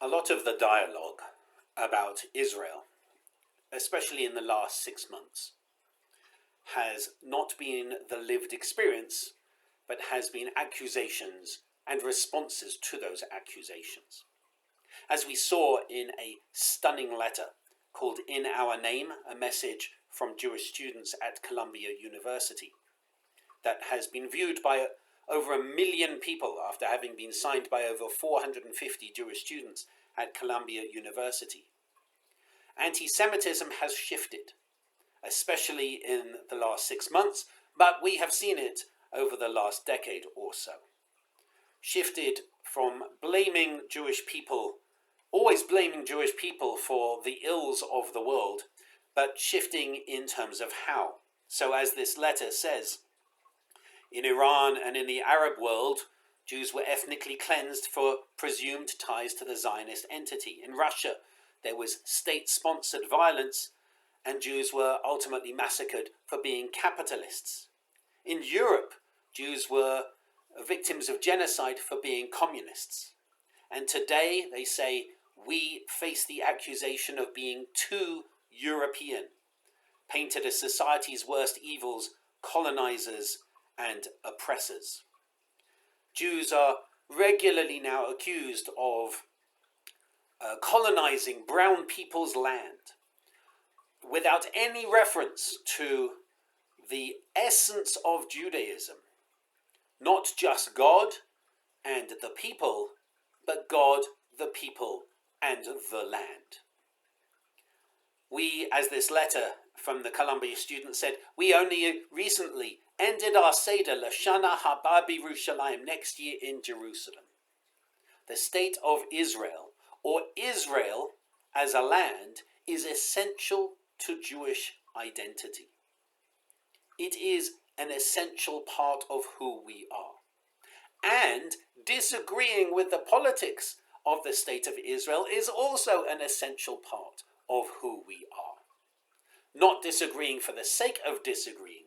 A lot of the dialogue about Israel, especially in the last 6 months, has not been the lived experience, but has been accusations and responses to those accusations. As we saw in a stunning letter called In Our Name, a message from Jewish students at Columbia University, that has been viewed by over 1 million people after having been signed by over 450 Jewish students at Columbia University. Anti-Semitism has shifted, especially in the last 6 months, but we have seen it over the last decade or so. Shifted from blaming Jewish people, always blaming Jewish people for the ills of the world, but shifting in terms of how. So as this letter says, in Iran and in the Arab world, Jews were ethnically cleansed for presumed ties to the Zionist entity. In Russia, there was state-sponsored violence, and Jews were ultimately massacred for being capitalists. In Europe, Jews were victims of genocide for being communists. And today, they say, we face the accusation of being too European, painted as society's worst evils, colonizers, and oppressors. Jews are regularly now accused of colonizing brown people's land without any reference to the essence of Judaism. Not just God and the people, but God, the people, and the land. We, as this letter from the Columbia student said, we only recently ended our Seder L'Shana Haba B'Yerushalayim, next year in Jerusalem. The state of Israel, or Israel as a land, is essential to Jewish identity. It is an essential part of who we are. And disagreeing with the politics of the state of Israel is also an essential part of who we are. Not disagreeing for the sake of disagreeing,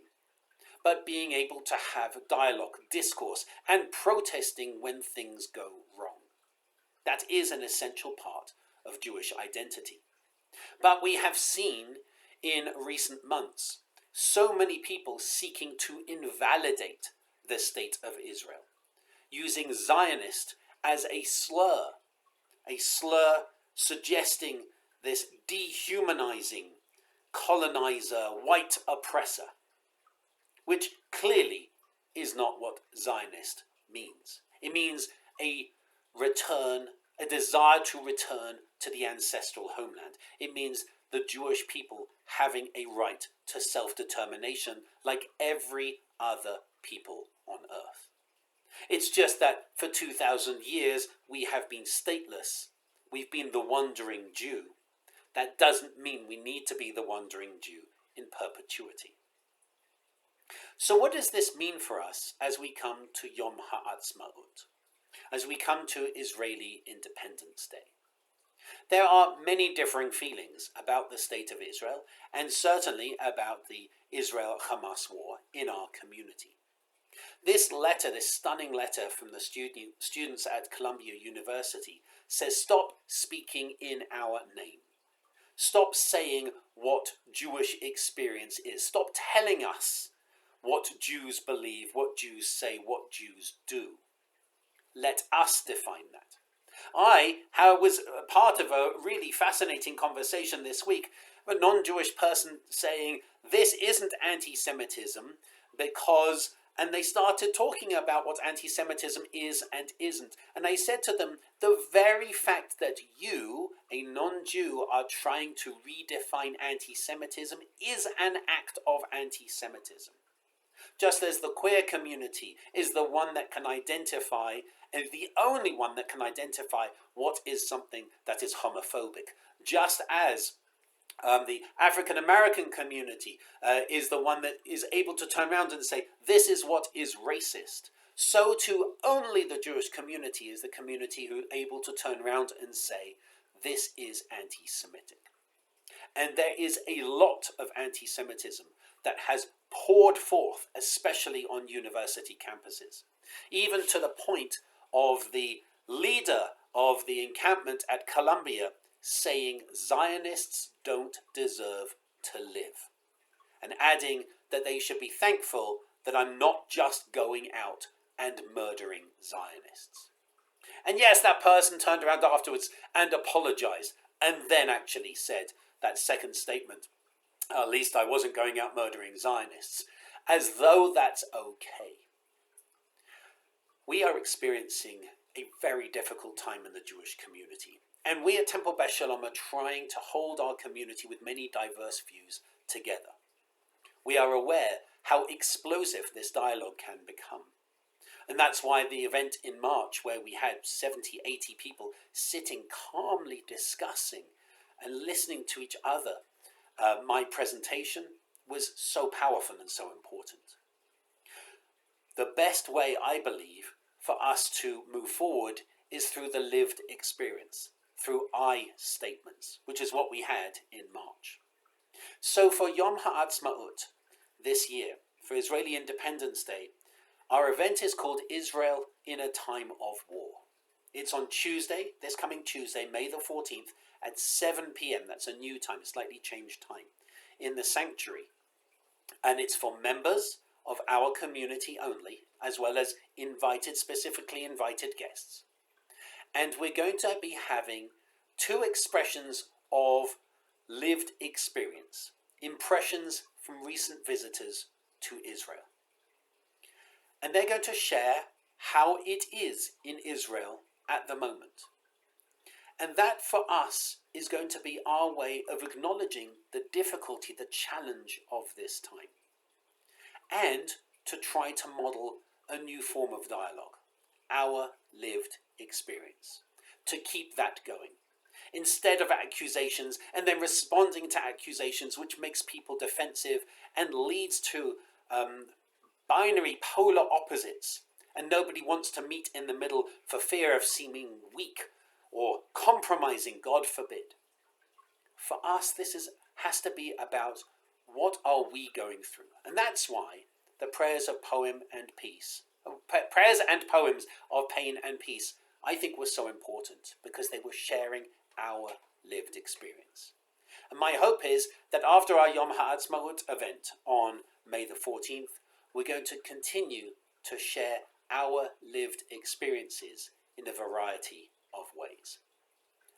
but being able to have dialogue, discourse, and protesting when things go wrong. That is an essential part of Jewish identity. But we have seen in recent months so many people seeking to invalidate the state of Israel, using Zionist as a slur suggesting this dehumanizing colonizer, white oppressor, which clearly is not what Zionist means. It means a return, a desire to return to the ancestral homeland. It means the Jewish people having a right to self-determination like every other people on earth. It's just that for 2,000 years we have been stateless. We've been the wandering Jew. That doesn't mean we need to be the wandering Jew in perpetuity. So what does this mean for us as we come to Yom Ha'atzmaut, as we come to Israeli Independence Day? There are many differing feelings about the state of Israel, and certainly about the Israel-Hamas war in our community. This letter, this stunning letter from the students at Columbia University, says stop speaking in our name. Stop saying what Jewish experience is. Stop telling us what Jews believe, what Jews say, what Jews do. Let us define that. I was part of a really fascinating conversation this week, a non-Jewish person saying this isn't anti-Semitism because, and they started talking about what anti-Semitism is and isn't. And I said to them, the very fact that you, a non-Jew, are trying to redefine anti-Semitism is an act of anti-Semitism. Just as the queer community is the one that can identify, and the only one that can identify what is something that is homophobic. Just as the African American community is the one that is able to turn around and say, this is what is racist. So too, only the Jewish community is the community who is able to turn around and say, this is anti-Semitic. And there is a lot of anti-Semitism that has poured forth, especially on university campuses, even to the point of the leader of the encampment at Columbia saying Zionists don't deserve to live, and adding that they should be thankful that I'm not just going out and murdering Zionists. And yes, that person turned around afterwards and apologized, and then actually said that second statement, at least I wasn't going out murdering Zionists, as though that's okay. We are experiencing a very difficult time in the Jewish community, and we at Temple Beth Shalom are trying to hold our community with many diverse views together. We are aware how explosive this dialogue can become. And that's why the event in March, where we had 70, 80 people sitting calmly discussing and listening to each other, my presentation was so powerful and so important. The best way, I believe, for us to move forward is through the lived experience, through I statements, which is what we had in March. So for Yom Ha'atzmaut this year, for Israeli Independence Day, our event is called Israel in a Time of War. It's on Tuesday, this coming Tuesday, May the 14th, at 7 p.m. That's a new time, a slightly changed time, in the sanctuary. And it's for members of our community only, as well as specifically invited guests. And we're going to be having two expressions of lived experience, impressions from recent visitors to Israel. And they're going to share how it is in Israel at the moment. And that for us is going to be our way of acknowledging the difficulty, the challenge of this time. And to try to model a new form of dialogue, our lived experience, to keep that going. Instead of accusations and then responding to accusations, which makes people defensive and leads to binary polar opposites, and nobody wants to meet in the middle for fear of seeming weak or compromising, God forbid. For us, this has to be about what are we going through. And that's why the prayers and poems of pain and peace, I think, were so important, because they were sharing our lived experience. And my hope is that after our Yom Ha'atzmaut event on May the 14th, we're going to continue to share our lived experiences in a variety of ways.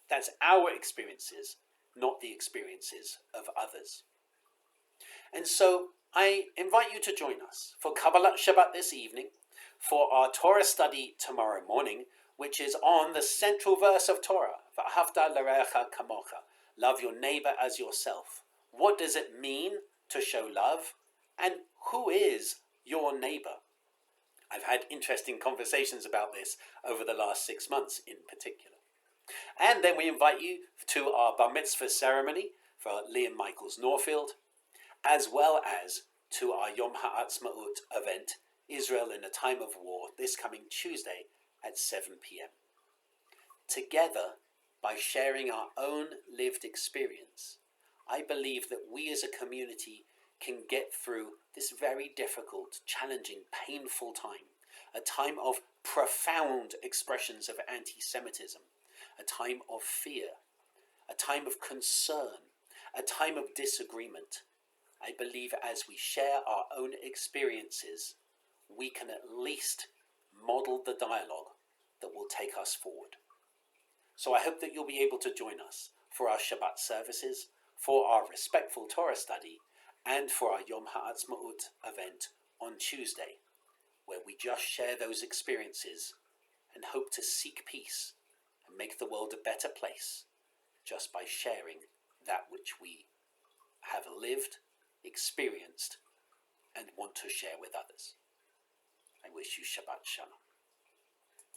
That's our experiences, not the experiences of others. And so I invite you to join us for Kabbalat Shabbat this evening, for our Torah study tomorrow morning, which is on the central verse of Torah, V'ahavta l'reacha kamocha, love your neighbor as yourself. What does it mean to show love? And who is your neighbor? I've had interesting conversations about this over the last 6 months in particular. And then we invite you to our Bar Mitzvah ceremony for Liam Michaels Norfield, as well as to our Yom Ha'atzmaut event, Israel in a Time of War, this coming Tuesday at 7 p.m. Together, by sharing our own lived experience, I believe that we as a community can get through this very difficult, challenging, painful time, a time of profound expressions of anti-Semitism, a time of fear, a time of concern, a time of disagreement. I believe as we share our own experiences, we can at least model the dialogue that will take us forward. So I hope that you'll be able to join us for our Shabbat services, for our respectful Torah study, and for our Yom Ha'atzmaut event on Tuesday, where we just share those experiences and hope to seek peace and make the world a better place just by sharing that which we have lived, experienced, and want to share with others. I wish you Shabbat Shalom.